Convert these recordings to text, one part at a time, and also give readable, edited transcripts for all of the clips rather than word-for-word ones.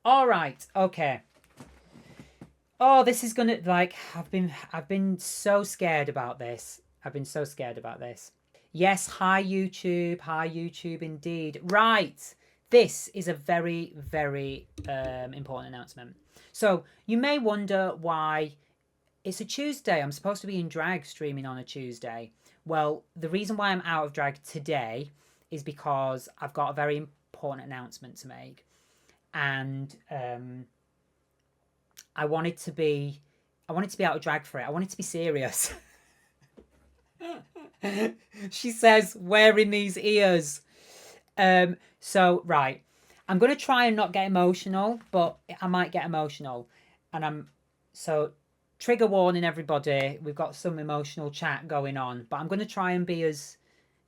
All right. Okay. Oh, this is gonna like I've been so scared about this. I've been so scared about this. Yes, hi YouTube. Hi YouTube indeed. Right. This is a very, very important announcement. So you may wonder why it's a Tuesday. I'm supposed to be in drag streaming on a Tuesday. Well, the reason why I'm out of drag today is because I've got a very important announcement to make. And I wanted to be out of drag for it. I wanted to be serious. She says, wearing these ears. So right, I'm gonna try and not get emotional, but I might get emotional, and so trigger warning, everybody. We've got some emotional chat going on, but I'm gonna try and be as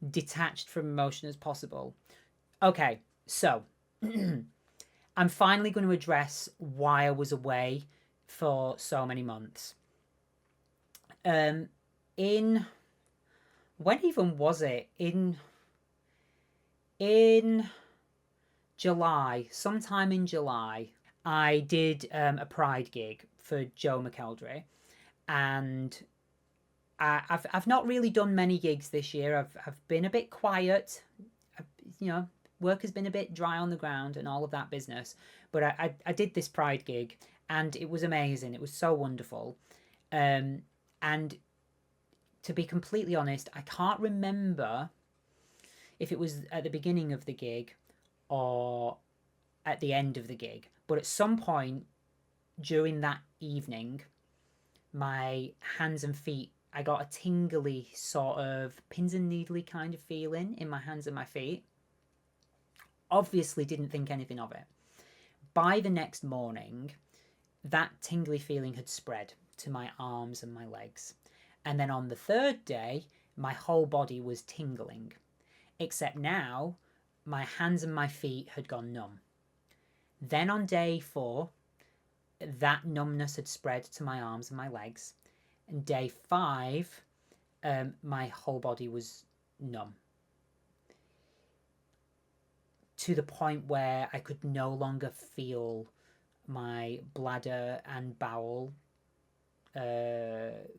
detached from emotion as possible. Okay, so I'm finally going to address why I was away for so many months. In when even was it? In July, sometime in July, I did a Pride gig for Joe McElderry, and I've not really done many gigs this year. I've been a bit quiet. You know, work has been a bit dry on the ground and all of that business. But I did this Pride gig, and it was amazing. It was so wonderful. And to be completely honest, I can't remember if it was at the beginning of the gig or at the end of the gig. But at some point during that evening, my hands and feet, I got a tingly sort of pins and needly kind of feeling in my hands and my feet. Obviously didn't think anything of it. By the next morning, that tingly feeling had spread to my arms and my legs. And then on the third day, my whole body was tingling. Except now, my hands and my feet had gone numb. Then on day 4, that numbness had spread to my arms and my legs. And day 5, my whole body was numb. To the point where I could no longer feel my bladder and bowel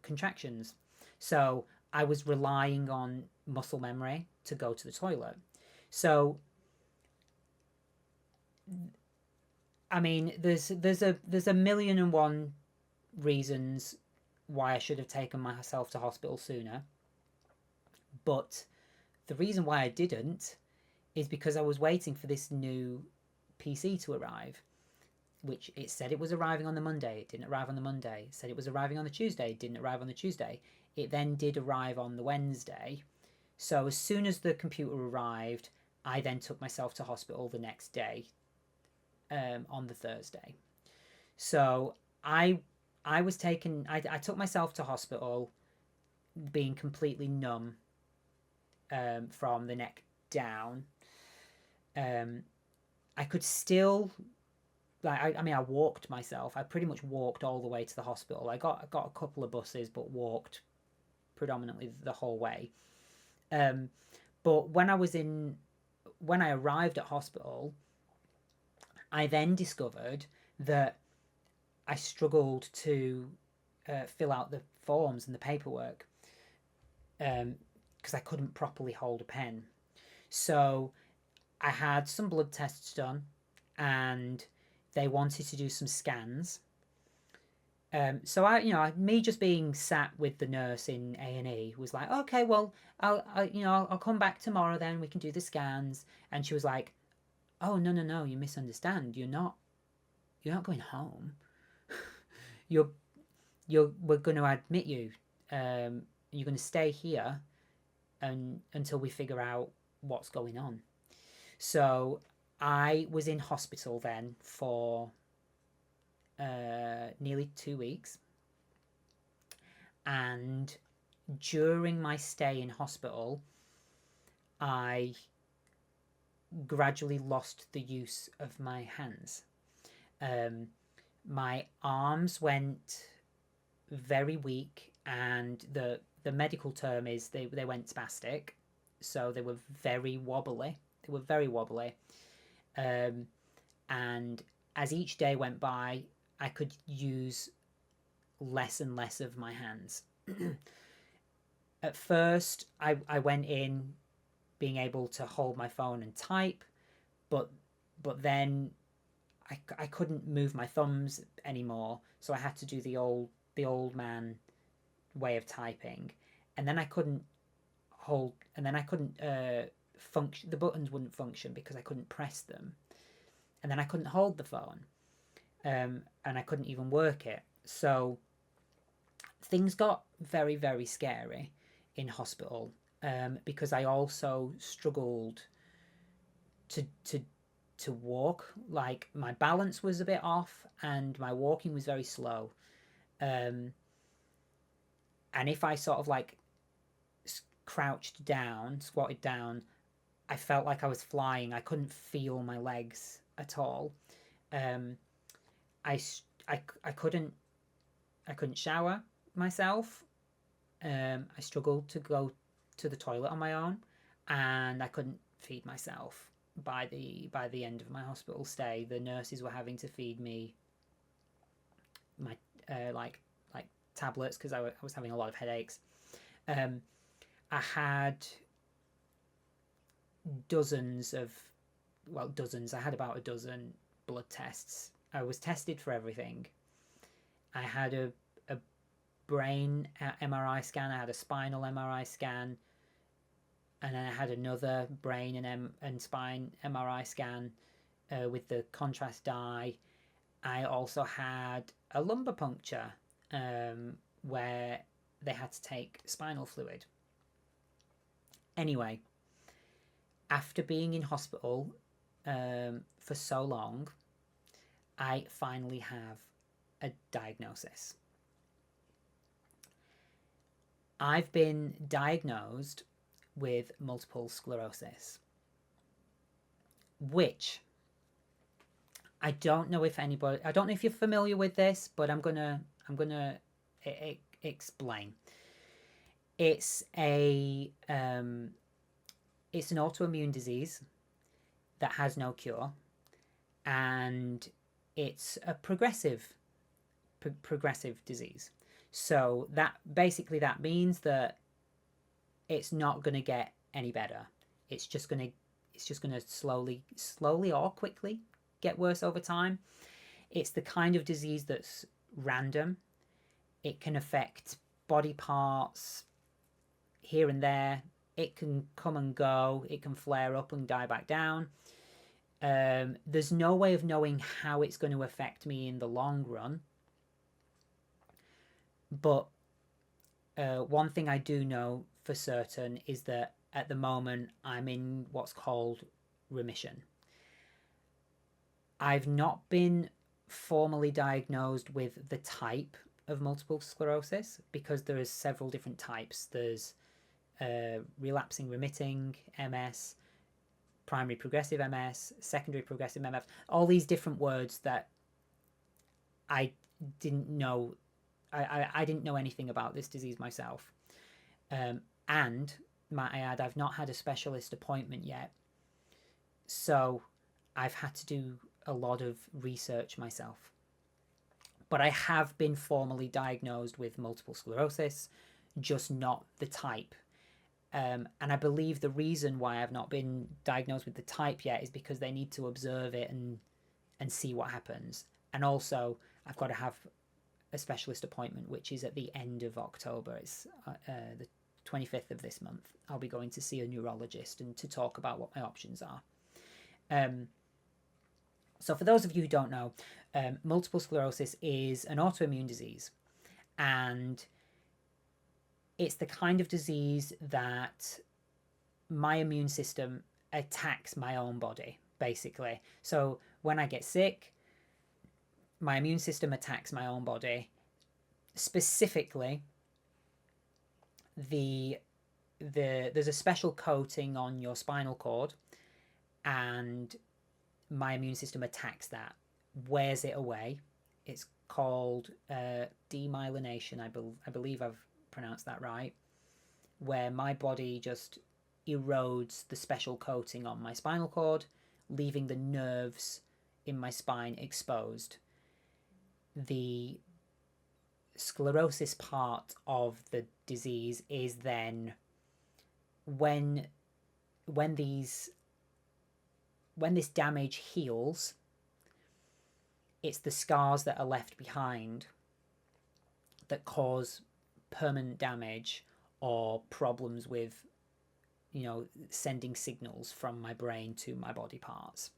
contractions. So I was relying on muscle memory to go to the toilet. So I mean, there's a million and one reasons why I should have taken myself to hospital sooner. But the reason why I didn't is because I was waiting for this new PC to arrive, which it said it was arriving on the Monday. It didn't arrive on the Monday. It said it was arriving on the Tuesday. It didn't arrive on the Tuesday. It then did arrive on the Wednesday. So as soon as the computer arrived, I then took myself to hospital the next day, on the Thursday. So I took myself to hospital being completely numb, from the neck down. I could still, like, I mean, I walked myself. I pretty much walked all the way to the hospital. I got a couple of buses, but walked predominantly the whole way. But when I arrived at hospital, I then discovered that I struggled to fill out the forms and the paperwork, because I couldn't properly hold a pen. So I had some blood tests done, and they wanted to do some scans. So me just being sat with the nurse in A&E was like, okay, well, I'll come back tomorrow. Then we can do the scans. And she was like, oh, no, you misunderstand. You're not going home. We're going to admit you. You're going to stay here until we figure out what's going on. So I was in hospital then for nearly 2 weeks. And during my stay in hospital, I gradually lost the use of my hands. My arms went very weak, and the medical term is they went spastic, so they were very wobbly. And as each day went by, I could use less and less of my hands. At first, I went in being able to hold my phone and type, but then I couldn't move my thumbs anymore, so I had to do the old man way of typing, and then I couldn't function. The buttons wouldn't function because I couldn't press them, and then I couldn't hold the phone, and I couldn't even work it. So things got very, very scary in hospital, because I also struggled to walk. Like, my balance was a bit off and my walking was very slow. And if I sort of like crouched down, squatted down, I felt like I was flying. I couldn't feel my legs at all. I couldn't shower myself. I struggled to go to the toilet on my own, and I couldn't feed myself. By the end of my hospital stay, the nurses were having to feed me my like tablets because I was having a lot of headaches. I had dozens. I had about a dozen blood tests. I was tested for everything. I had a brain MRI scan. I had a spinal MRI scan, and then I had another brain and spine MRI scan with the contrast dye. I also had a lumbar puncture where they had to take spinal fluid. Anyway, after being in hospital for so long, I finally have a diagnosis. I've been diagnosed with multiple sclerosis, which I don't know if you're familiar with this, but I'm gonna explain. It's an autoimmune disease that has no cure, and it's a progressive disease. So that means that it's not going to get any better. It's just going to slowly or quickly get worse over time. It's the kind of disease that's random. It can affect body parts here and there. It can come and go. It can flare up and die back down. There's no way of knowing how it's going to affect me in the long run. But one thing I do know for certain is that at the moment I'm in what's called remission. I've not been formally diagnosed with the type of multiple sclerosis because there is several different types. There's relapsing remitting MS, primary progressive MS, secondary progressive MS, all these different words that I didn't know. I didn't know anything about this disease myself. And might I add, I've not had a specialist appointment yet. So I've had to do a lot of research myself. But I have been formally diagnosed with multiple sclerosis, just not the type. And I believe the reason why I've not been diagnosed with the type yet is because they need to observe it and see what happens. And also, I've got to have a specialist appointment, which is at the end of October. It's the 25th of this month. I'll be going to see a neurologist and to talk about what my options are. So for those of you who don't know, multiple sclerosis is an autoimmune disease, and it's the kind of disease that my immune system attacks my own body, basically. So when I get sick, my immune system attacks my own body. Specifically, there's a special coating on your spinal cord, and my immune system attacks that, wears it away. It's called demyelination. I believe I've pronounced that right, where my body just erodes the special coating on my spinal cord, leaving the nerves in my spine exposed. The sclerosis part of the disease is then when this damage heals, it's the scars that are left behind that cause permanent damage or problems with, sending signals from my brain to my body parts.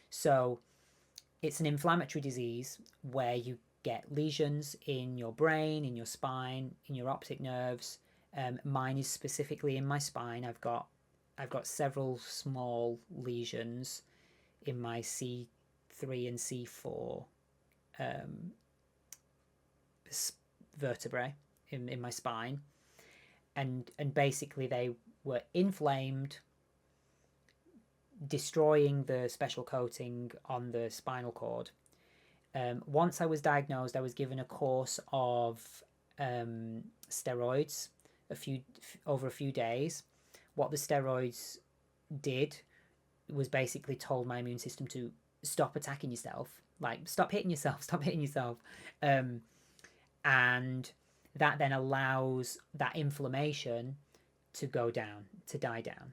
So it's an inflammatory disease where you get lesions in your brain, in your spine, in your optic nerves. Mine is specifically in my spine. I've got several small lesions in my C3 and C4 vertebrae in my spine, and basically they were inflamed, destroying the special coating on the spinal cord. Once I was diagnosed, I was given a course of steroids over a few days. What the steroids did was basically told my immune system to stop attacking yourself, like stop hitting yourself. And that then allows that inflammation to go down, to die down.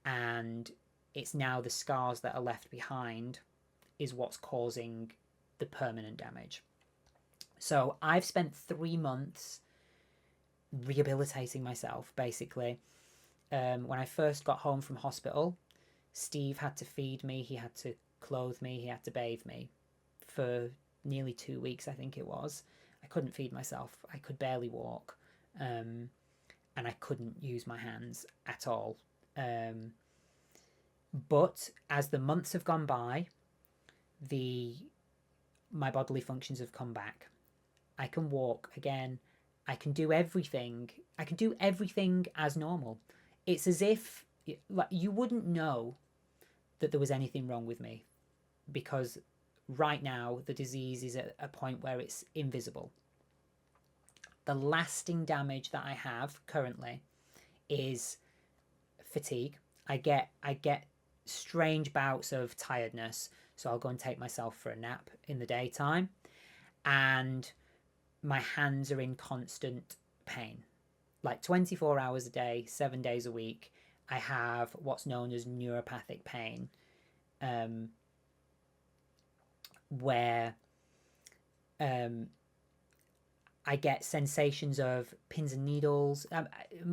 And it's now the scars that are left behind is what's causing the permanent damage. So I've spent 3 months rehabilitating myself, basically. When I first got home from hospital, Steve had to feed me, he had to clothe me, he had to bathe me for nearly 2 weeks, I think it was. I couldn't feed myself, I could barely walk, and I couldn't use my hands at all. But as the months have gone by, my bodily functions have come back. I can walk again. I can do everything. I can do everything as normal. It's as if you wouldn't know that there was anything wrong with me, because right now the disease is at a point where it's invisible. The lasting damage that I have currently is fatigue. I get strange bouts of tiredness, so I'll go and take myself for a nap in the daytime, and my hands are in constant pain, like 24 hours a day, 7 days a week. I have what's known as neuropathic pain, where I get sensations of pins and needles.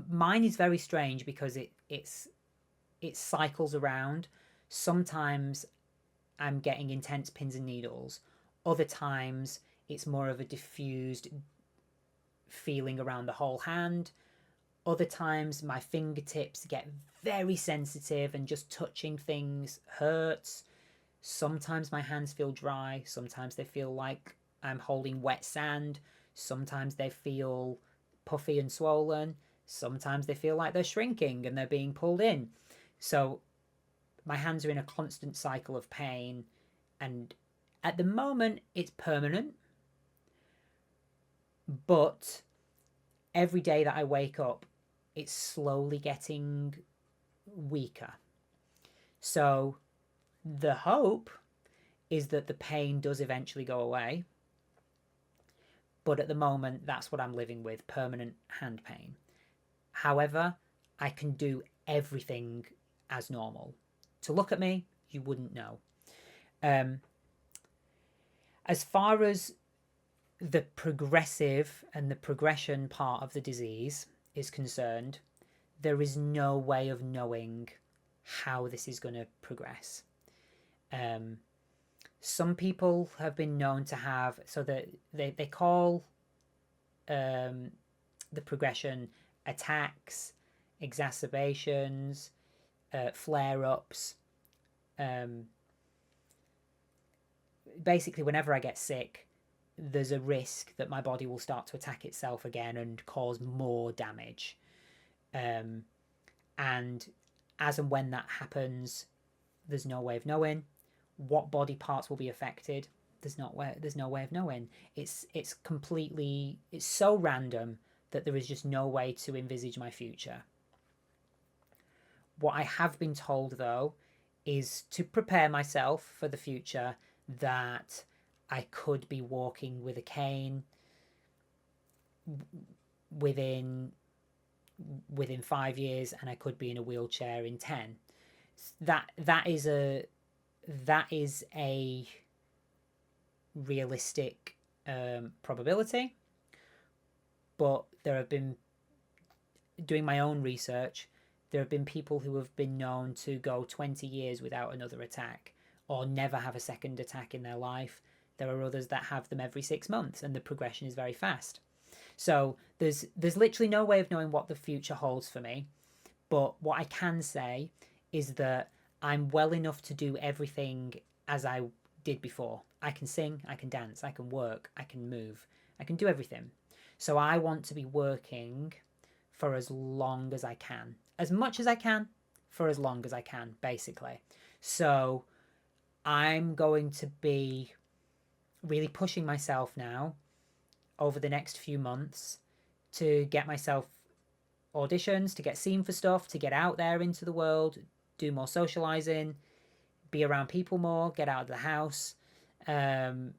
Mine is very strange because it cycles around. Sometimes I'm getting intense pins and needles. Other times it's more of a diffused feeling around the whole hand. Other times my fingertips get very sensitive and just touching things hurts. Sometimes my hands feel dry. Sometimes they feel like I'm holding wet sand. Sometimes they feel puffy and swollen. Sometimes they feel like they're shrinking and they're being pulled in. So my hands are in a constant cycle of pain, and at the moment it's permanent, but every day that I wake up it's slowly getting weaker. So the hope is that the pain does eventually go away, but at the moment that's what I'm living with, permanent hand pain. However, I can do everything as normal. To look at me, you wouldn't know. As far as the progressive and the progression part of the disease is concerned, there is no way of knowing how this is going to progress. Some people have been known to have, so that they call the progression attacks, exacerbations, flare-ups. Basically, whenever I get sick, there's a risk that my body will start to attack itself again and cause more damage. And as and when that happens, there's no way of knowing what body parts will be affected. There's no way of knowing. It's so random that there is just no way to envisage my future. What I have been told, though, is to prepare myself for the future, that I could be walking with a cane within 5 years, and I could be in a wheelchair in 10. That is a realistic probability. But there have been, doing my own research, there have been people who have been known to go 20 years without another attack, or never have a second attack in their life. There are others that have them every 6 months, and the progression is very fast. So there's literally no way of knowing what the future holds for me. But what I can say is that I'm well enough to do everything as I did before. I can sing, I can dance, I can work, I can move, I can do everything. So I want to be working for as long as I can, as much as I can, for as long as I can, basically. So I'm going to be really pushing myself now over the next few months to get myself auditions, to get seen for stuff, to get out there into the world, do more socializing, be around people more, get out of the house, and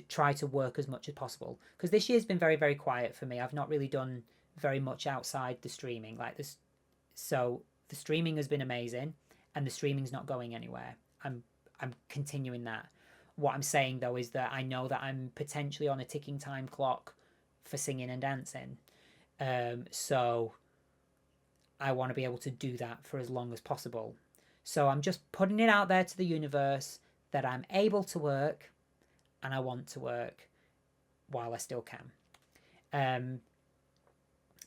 try to work as much as possible. Because this year's been very, very quiet for me. I've not really done very much outside the streaming like this. So the streaming has been amazing, and the streaming's not going anywhere. I'm continuing that. What I'm saying though is that I know that I'm potentially on a ticking time clock for singing and dancing. So I want to be able to do that for as long as possible. So I'm just putting it out there to the universe that I'm able to work, and I want to work while I still can.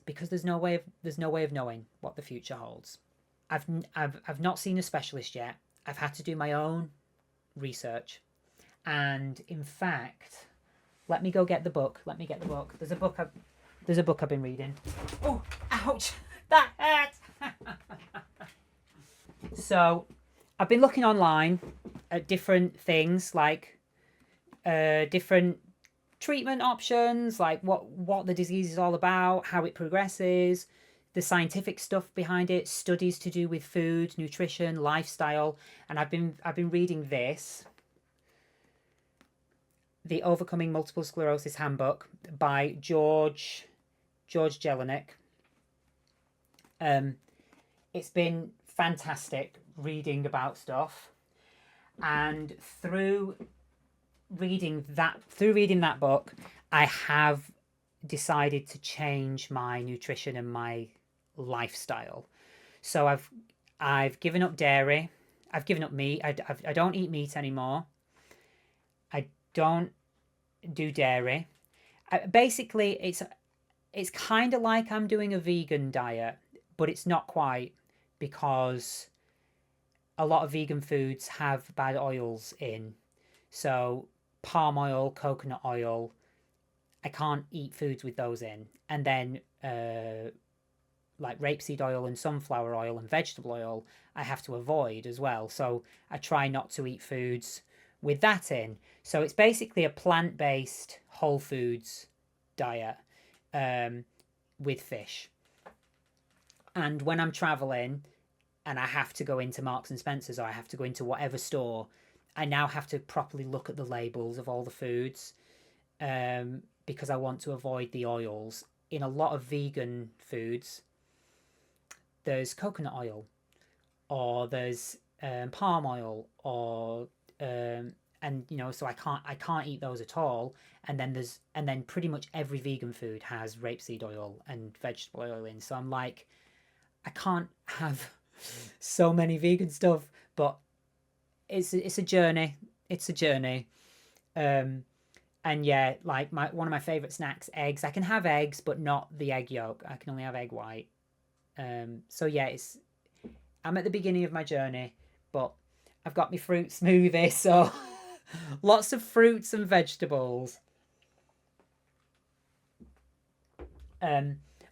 Because there's no way of knowing what the future holds. I've not seen a specialist yet. I've had to do my own research. And in fact, let me go get the book. There's a book I've been reading. Oh, ouch! That hurt! So, I've been looking online at different things, like different treatment options, like what the disease is all about, how it progresses, the scientific stuff behind it, studies to do with food, nutrition, lifestyle, and I've been reading this, The Overcoming Multiple Sclerosis Handbook by George Jelinek. It's been fantastic reading about stuff, and through reading that book, I have decided to change my nutrition and my lifestyle. So I've given up dairy. I've given up meat. I don't eat meat anymore. I don't do dairy. Basically, it's kind of like I'm doing a vegan diet, but it's not quite, because a lot of vegan foods have bad oils in. So palm oil, coconut oil, I can't eat foods with those in. And then like rapeseed oil and sunflower oil and vegetable oil, I have to avoid as well. So I try not to eat foods with that in. So it's basically a plant-based whole foods diet with fish. And when I'm traveling and I have to go into Marks and Spencer's, or I have to go into whatever store, I now have to properly look at the labels of all the foods, because I want to avoid the oils. In a lot of vegan foods, there's coconut oil, or there's palm oil, or and so I can't eat those at all. And then pretty much every vegan food has rapeseed oil and vegetable oil in. So I'm like, I can't have so many vegan stuff, but it's a journey. It's a journey. And yeah, like one of my favorite snacks, eggs. I can have eggs, but not the egg yolk. I can only have egg white. So yeah, I'm at the beginning of my journey, but I've got my fruit smoothie, so lots of fruits and vegetables.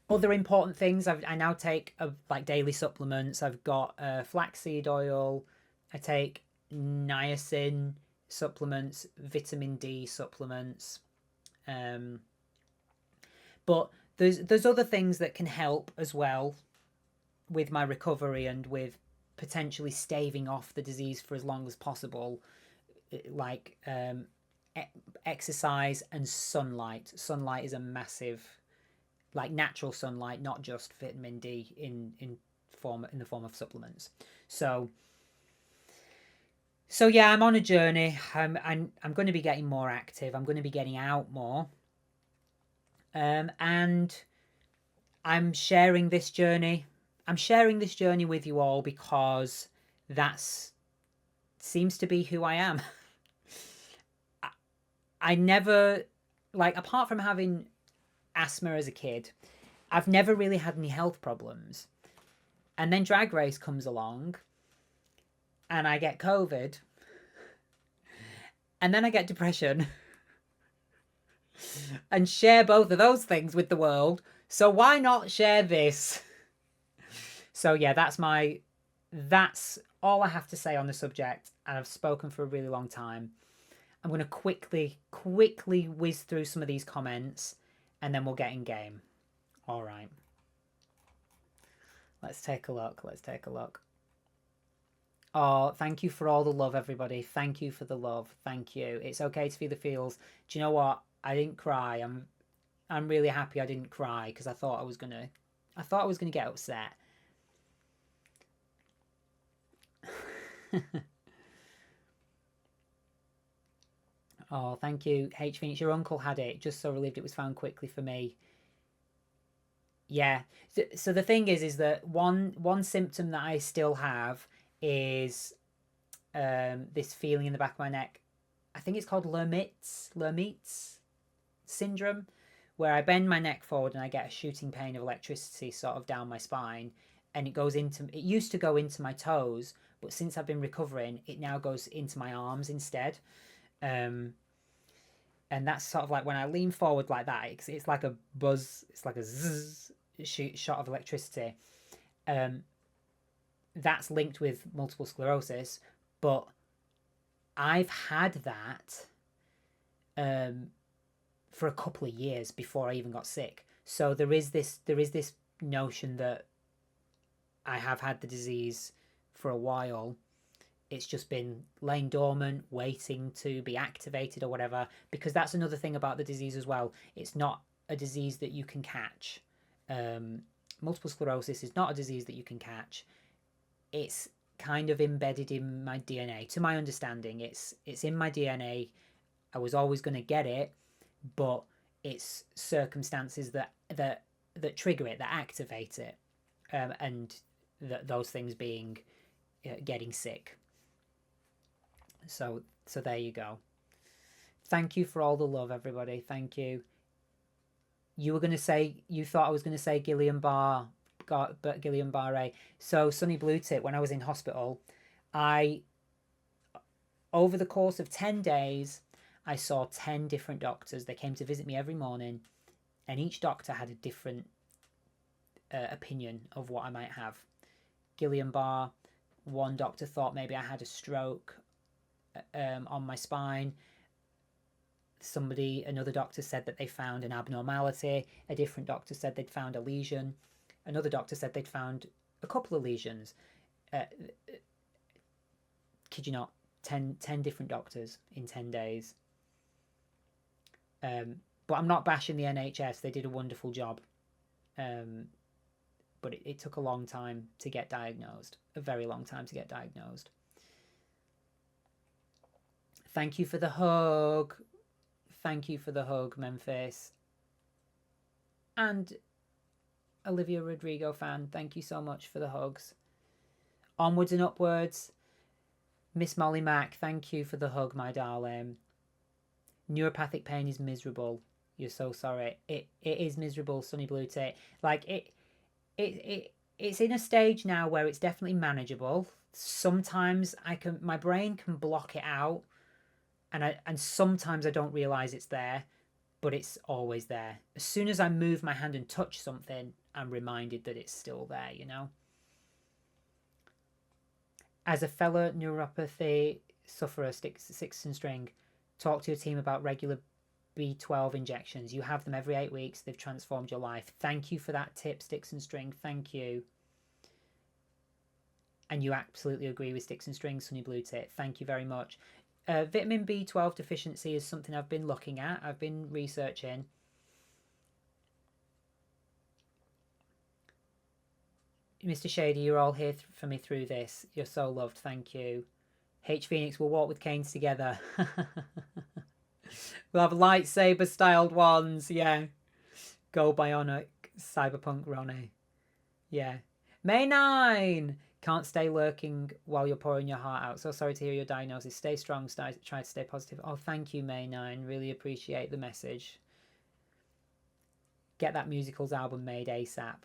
Other important things, I now take like daily supplements. I've got flaxseed oil. I take niacin supplements, vitamin D supplements. But there's other things that can help as well with my recovery and with potentially staving off the disease for as long as possible. like exercise and sunlight. Sunlight is a massive, like natural sunlight, not just vitamin D in the form of supplements. So yeah, I'm on a journey. I'm going to be getting more active. I'm going to be getting out more. And I'm sharing this journey. I'm sharing this journey with you all because that's seems to be who I am. I never, like, apart from having asthma as a kid, I've never really had any health problems. And then Drag Race comes along and I get COVID. And then I get depression. And share both of those things with the world. So why not share this? So yeah, that's all I have to say on the subject. And I've spoken for a really long time. I'm going to quickly whiz through some of these comments and then we'll get in game. All right. Let's take a look. Oh, thank you for all the love, everybody. Thank you for the love. Thank you. It's okay to feel the feels. Do you know what? I didn't cry. I'm really happy I didn't cry because I thought I was gonna get upset. Oh, thank you, H. Phoenix. Your uncle had it. Just so relieved it was found quickly for me. Yeah. So the thing is that one symptom that I still have is this feeling in the back of my neck. I think it's called Lermit's syndrome, where I bend my neck forward and I get a shooting pain of electricity sort of down my spine, and it used to go into my toes, but since I've been recovering, it now goes into my arms instead. And that's sort of like when I lean forward like that, it's like a buzz, it's like a zzz shot of electricity. That's linked with multiple sclerosis, but I've had that for a couple of years before I even got sick. So there is this notion that I have had the disease for a while. It's just been laying dormant, waiting to be activated or whatever, because that's another thing about the disease as well. It's not a disease that you can catch. Multiple sclerosis is not a disease that you can catch. It's kind of embedded in my DNA. To my understanding, it's in my DNA. I was always going to get it, but it's circumstances that trigger it, that activate it, and those things being getting sick. So there you go. Thank you for all the love, everybody. Thank you. You thought I was going to say Guillain-Barré. So Sunny Blue Tip, when I was in hospital, over the course of 10 days, I saw 10 different doctors. They came to visit me every morning, and each doctor had a different opinion of what I might have. Guillain-Barré, one doctor thought maybe I had a stroke on my spine. Another doctor said that they found an abnormality. A different doctor said they'd found a lesion. Another doctor said they'd found a couple of lesions. Kid you not, 10 different doctors in 10 days. But I'm not bashing the NHS. They did a wonderful job. But it took a long time to get diagnosed. A very long time to get diagnosed. Thank you for the hug. Thank you for the hug, Memphis. And Olivia Rodrigo fan, thank you so much for the hugs. Onwards and upwards. Miss Molly Mack, thank you for the hug, my darling. Neuropathic pain is miserable. You're so sorry. It is miserable, Sunny Blue Tit. Like it's in a stage now where it's definitely manageable. Sometimes my brain can block it out, and sometimes I don't realize it's there, but it's always there. As soon as I move my hand and touch something, I'm reminded that it's still there, you know. As a fellow neuropathy sufferer, six and string, talk to your team about regular B12 injections. You have them every 8 weeks. They've transformed your life. Thank you for that tip, Sticks and String. Thank you. And you absolutely agree with Sticks and String, Sunny Blue Tit. Thank you very much. Vitamin B12 deficiency is something I've been looking at. I've been researching. Mr. Shady, you're all here for me through this. You're so loved. Thank you. H Phoenix, we'll walk with canes together. We'll have lightsaber styled ones. Yeah. Go Bionic. Cyberpunk Ronnie. Yeah. May 9. Can't stay lurking while you're pouring your heart out. So sorry to hear your diagnosis. Stay strong. Try to stay positive. Oh, thank you, May 9. Really appreciate the message. Get that musicals album made ASAP.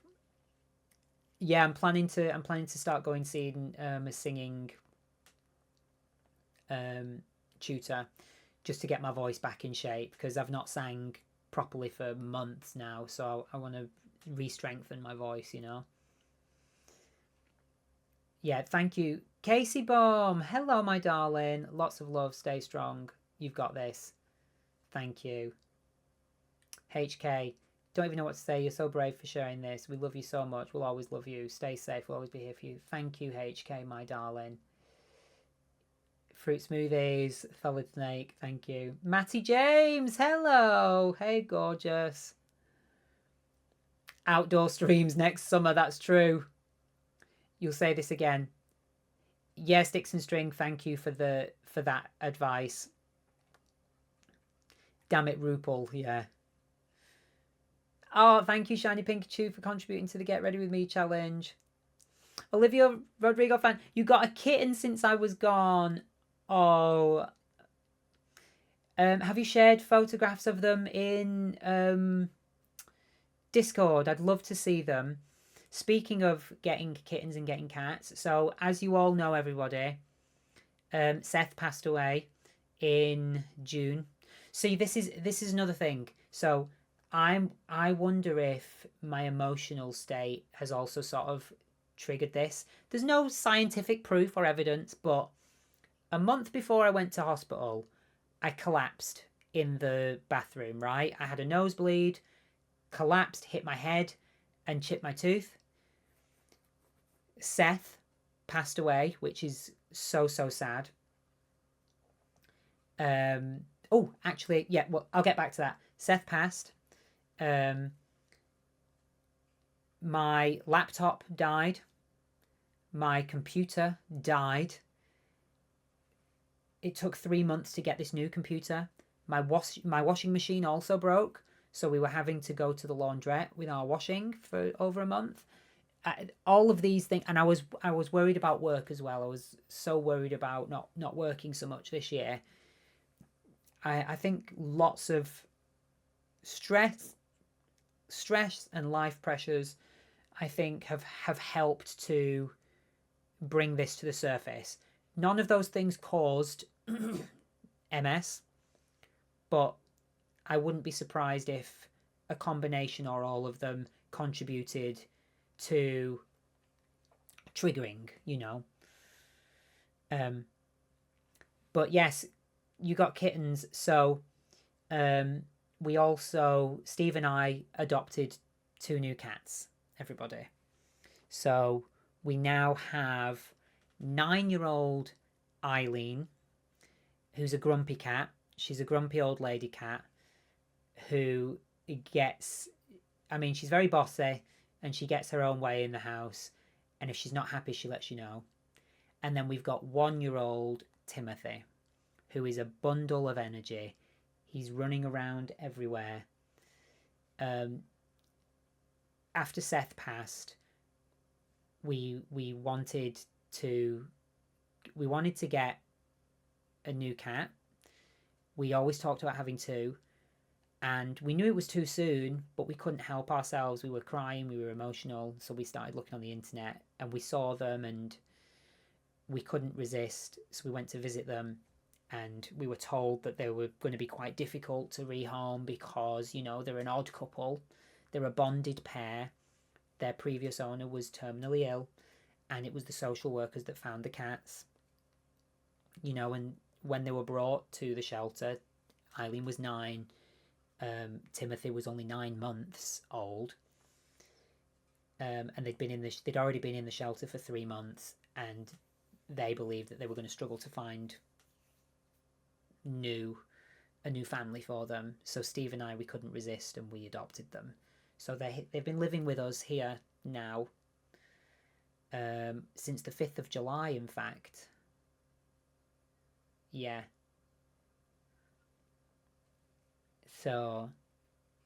Yeah, I'm planning to start going seeing a singing tutor, just to get my voice back in shape, because I've not sang properly for months now. So I want to re-strengthen my voice, you know. Yeah, thank you. Casey Baum, hello, my darling. Lots of love. Stay strong. You've got this. Thank you. HK, don't even know what to say. You're so brave for sharing this. We love you so much. We'll always love you. Stay safe. We'll always be here for you. Thank you, HK, my darling. Fruit smoothies, solid snake. Thank you. Matty James, hello. Hey, gorgeous. Outdoor streams next summer. That's true. You'll say this again. Yes, Dixon String, thank you for that advice. Damn it, RuPaul, yeah. Oh, thank you, Shiny Pikachu, for contributing to the Get Ready With Me challenge. Olivia Rodrigo fan, you got a kitten since I was gone. Oh. Have you shared photographs of them in Discord? I'd love to see them. Speaking of getting kittens and getting cats, so as you all know, everybody, Seth passed away in June. See, this is another thing. So I wonder if my emotional state has also sort of triggered this. There's no scientific proof or evidence, but a month before I went to hospital, I collapsed in the bathroom, right? I had a nosebleed, collapsed, hit my head, and chipped my tooth. Seth passed away, which is so sad. Oh, actually, yeah, well, I'll get back to that. Seth passed. My laptop died. My computer died. It took 3 months to get this new computer. My washing machine also broke, so we were having to go to the laundrette with our washing for over a month. All of these things, and I was worried about work as well. I was so worried about not working so much this year. I think lots of stress and life pressures, I think, have helped to bring this to the surface. None of those things caused MS, but I wouldn't be surprised if a combination or all of them contributed to triggering, you know. But yes, you got kittens, so we also, Steve and I adopted 2 new cats, everybody. So we now have 9-year-old Eileen, who's a grumpy cat. She's a grumpy old lady cat who gets, I mean, she's very bossy and she gets her own way in the house. And if she's not happy, she lets you know. And then we've got 1-year-old Timothy, who is a bundle of energy. He's running around everywhere. After Seth passed, we wanted to get a new cat. We always talked about having 2, and we knew it was too soon, but we couldn't help ourselves. We were crying, we were emotional, so we started looking on the internet, and we saw them, and we couldn't resist, so we went to visit them, and we were told that they were going to be quite difficult to rehome because, you know, they're an odd couple, they're a bonded pair, their previous owner was terminally ill, and it was the social workers that found the cats, you know. And when they were brought to the shelter, Eileen was 9, Timothy was only 9 months old, and they'd already been in the shelter for 3 months, and they believed that they were going to struggle to find a new family for them. So Steve and I, we couldn't resist, and we adopted them. So they've been living with us here now since the 5th of July, in fact. Yeah. So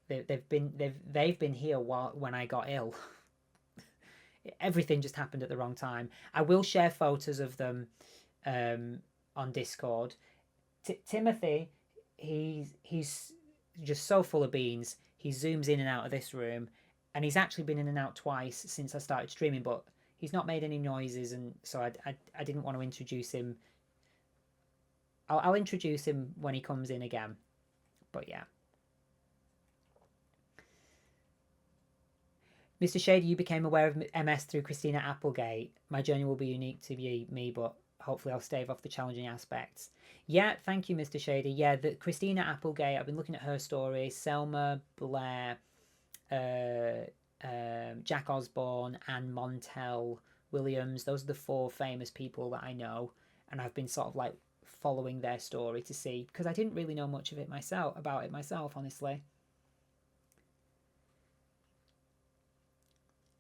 they've been here when I got ill. Everything just happened at the wrong time. I will share photos of them on Discord. Timothy, he's just so full of beans. He zooms in and out of this room, and he's actually been in and out twice since I started streaming, but he's not made any noises, and so I didn't want to introduce him. I'll introduce him when he comes in again. But yeah. Mr. Shady, you became aware of MS through Christina Applegate. My journey will be unique to me, but hopefully I'll stave off the challenging aspects. Yeah, thank you, Mr. Shady. Yeah, the Christina Applegate, I've been looking at her story. Selma Blair, Jack Osborne, and Montel Williams. Those are the 4 famous people that I know, and I've been sort of like following their story to see, because I didn't really know much of it myself, honestly.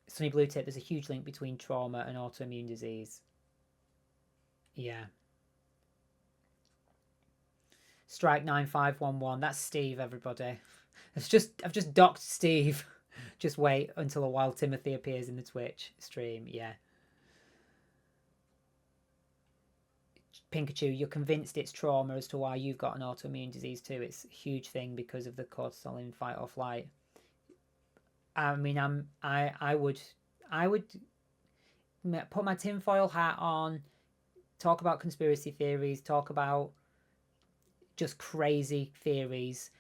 Sunny Blue Tip, there's a huge link between trauma and autoimmune disease. Yeah. Strike 9511. That's Steve, everybody. I've just docked Steve. Just wait until while Timothy appears in the Twitch stream. Yeah. Pikachu, you're convinced it's trauma as to why you've got an autoimmune disease too. It's a huge thing because of the cortisol in fight or flight. I mean, I would put my tinfoil hat on, talk about conspiracy theories, talk about just crazy theories.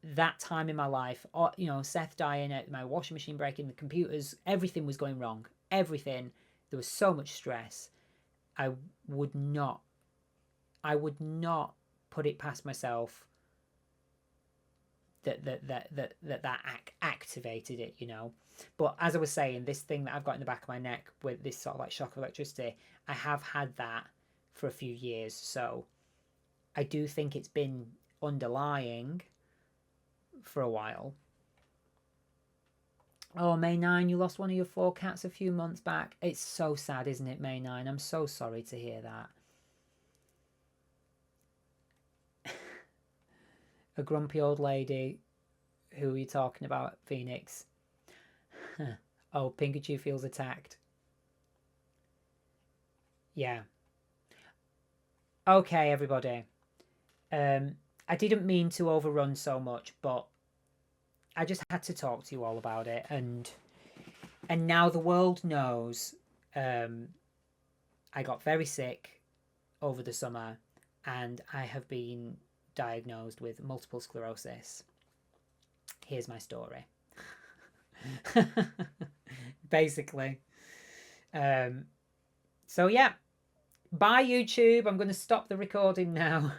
That time in my life, you know, Seth dying, my washing machine breaking, the computers, everything was going wrong. Everything. There was so much stress. I would not put it past myself that activated it, you know. But as I was saying, this thing that I've got in the back of my neck with this sort of like shock of electricity, I have had that for a few years, so I do think it's been underlying for a while. Oh, May 9, you lost one of your 4 cats a few months back. It's so sad, isn't it, May 9? I'm so sorry to hear that. A grumpy old lady. Who are you talking about, Phoenix? Oh, Pikachu feels attacked. Yeah. Okay, everybody. I didn't mean to overrun so much, but I just had to talk to you all about it, and now the world knows. I got very sick over the summer, and I have been diagnosed with multiple sclerosis. Here's my story. Basically. So yeah, bye YouTube. I'm going to stop the recording now.